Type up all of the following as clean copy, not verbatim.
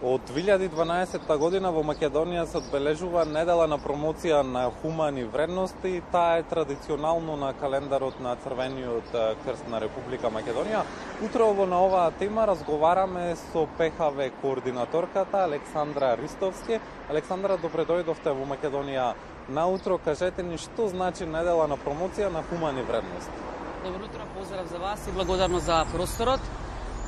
Од 2012 година во Македонија се одбележува недела на промоција на хумани вредности. Таа е традиционално на календарот на Црвениот крст на Република Македонија. Утрово на оваа тема разговараме со ПХВ координаторката Александра Ристовски. Александра, добре дојдовте во Македонија наутро. Кажете ни што значи недела на промоција на хумани вредности. Добро утро, поздрав за вас и благодарност за просторот.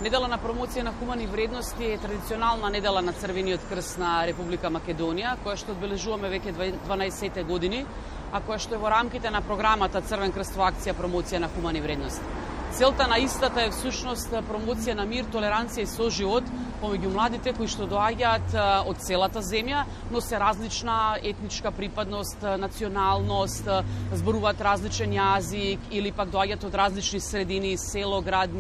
Недела на промоција на хумани вредности е традиционална недела на Црвениот крст на Република Македонија, која што одбележуваме веќе 12 години, а која што е во рамките на програмата Црвен крст во акција промоција на хумани вредности. Целта на истата е всушност промоција на мир, толеранција и соживот помеѓу младите кои што доаѓаат од целата земја, но се различна етничка припадност, националност, зборуваат различен јазик или пак доаѓаат од различни средини, село, град,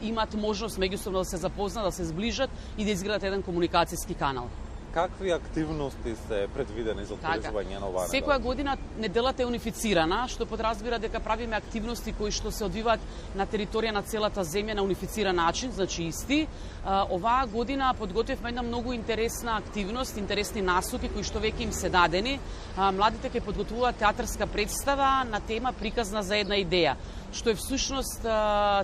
имаат можност меѓусобно да се запознаат, да се зближат и да изградат еден комуникацијски канал. Какви активности се предвидени за одбележување на оваа недела? Секоја година неделата е унифицирана, што подразбира дека правиме активности кои што се одвиваат на територија на целата земја на унифициран начин, значи исти. Оваа година подготвивме една многу интересна активност, интересни насоки кои што веќе им се дадени. Младите ќе подготвуваат театарска представа на тема приказна за една идеја, што е всушност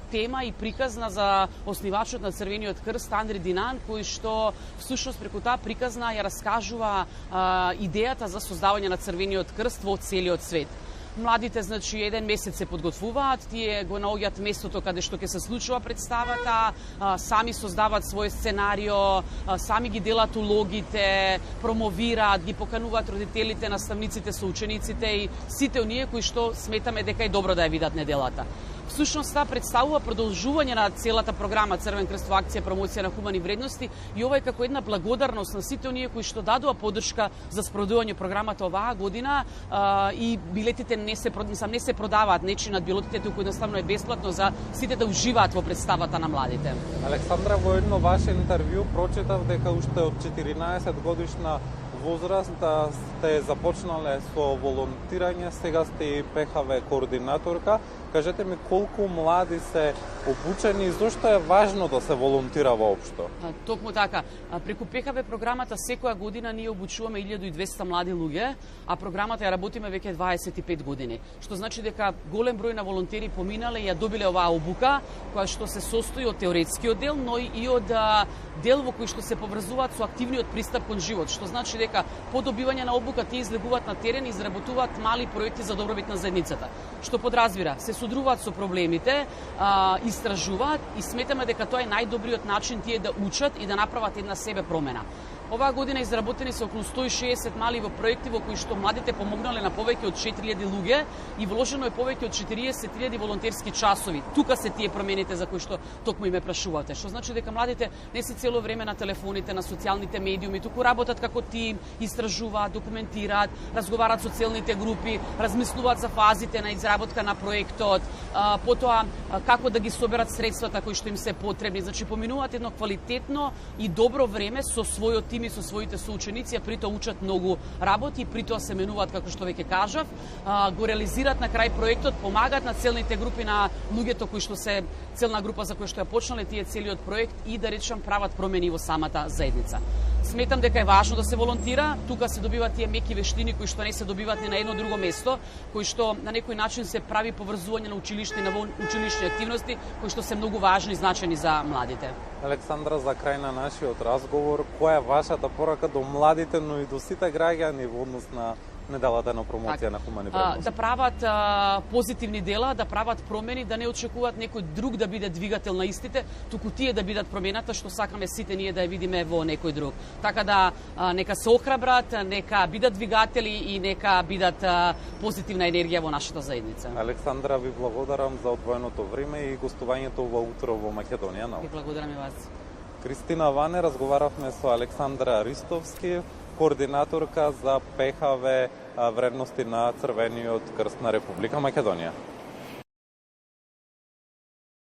тема и приказна за основачот на Црвениот крст Андри Динан, кој што всушност преку таа приказна ја раскажува идејата за создавање на Црвениот крст во целиот свет. Младите, значи, еден месец се подготвуваат, тие го наоѓаат местото каде што ќе се случува представата, сами создаваат свој сценарио, сами ги делат улогите, промовираат, ги покануваат родителите, наставниците, соучениците и сите оние кои што сметаме дека е добро да ја видат неделата. Всушност, таа представува продолжување на целата програма Црвен крст во акција промоција на хумани вредности и ова е како една благодарност на сите оние кои што дадоа поддршка за спроведување програмата оваа година и билетите не се продаваат, не чинат билетите, туку едноставно е бесплатно за сите да уживаат во представата на младите. Александра, во едно ваше интервју прочитав дека уште од 14 годишна возраст сте започнале со волонтирање, сега сте и ПХВ координаторка. Кажете ми колку млади се обучени и зошто е важно да се волонтира воопшто? Токму така. Преку ПХВ програмата секоја година ние обучуваме 1200 млади луѓе, а програмата ја работиме веќе 25 години. Што значи дека голем број на волонтери поминале и ја добиле оваа обука, која што се состои од теоретскиот дел, но и од дел во кој што се поврзуваат со активниот пристап кон живот, што значи дека по добивање на обука тие излегуваат на терен и изработуваат мали проекти за добробит на заедницата. Што подразбира, се содружуваат со проблемите, истражуваат и сметаме дека тоа е најдобриот начин тие да учат и да направат една себе промена. Оваа година изработени се околу 160 мали во проекти во кои што младите помогнале на повеќе од 4000 луѓе и вложено е повеќе од 40.000 волонтерски часови. Тука се тие промените за кои што токму им прашувате. Што значи дека младите не се цело време на телефоните, на социјалните медиуми, туку работат како тим, истражуваат, документираат, разговараат со целните групи, размислуваат за фазите на изработка на проектот, потоа како да ги соберат средствата кои што им се потребни. Значи поминуваат едно квалитетно и добро време со својот тим и со своите соученици, а притоа учат многу работи, притоа се менуваат, како што веќе кажав, го реализираат на крај проектот, помагаат на целните групи на луѓето кои што се целна група за кои што ја почнале тие целиот проект и да речам прават промени во самата заедница. Сметам дека е важно да се волонтира, тука се добиваат тие меки вештини кои што не се добиваат ни на едно друго место, кои што на некој начин се прави поврзување на училишни на училишни активности кои што се многу важни и значајни за младите. Александра, за крај на нашиот разговор, која е вашата порака до младите, но и до сите граѓани во однос на неделата на промоција на хумани вредности? Да прават позитивни дела, да прават промени, да не очекуваат некој друг да биде двигател на истите, туку тие да бидат промената што сакаме сите ние да ја видиме во некој друг. Така да нека се охрабрат, нека бидат двигатели и нека бидат позитивна енергија во нашата заедница. Александра, ви благодарам за одвоеното време и гостувањето во утро во Македонија. Ви благодарам и вас. Кристина Ване, разговаравме со Александра Ристовски, координаторка за ПХВ вредности на Црвениот крст на Република Македонија.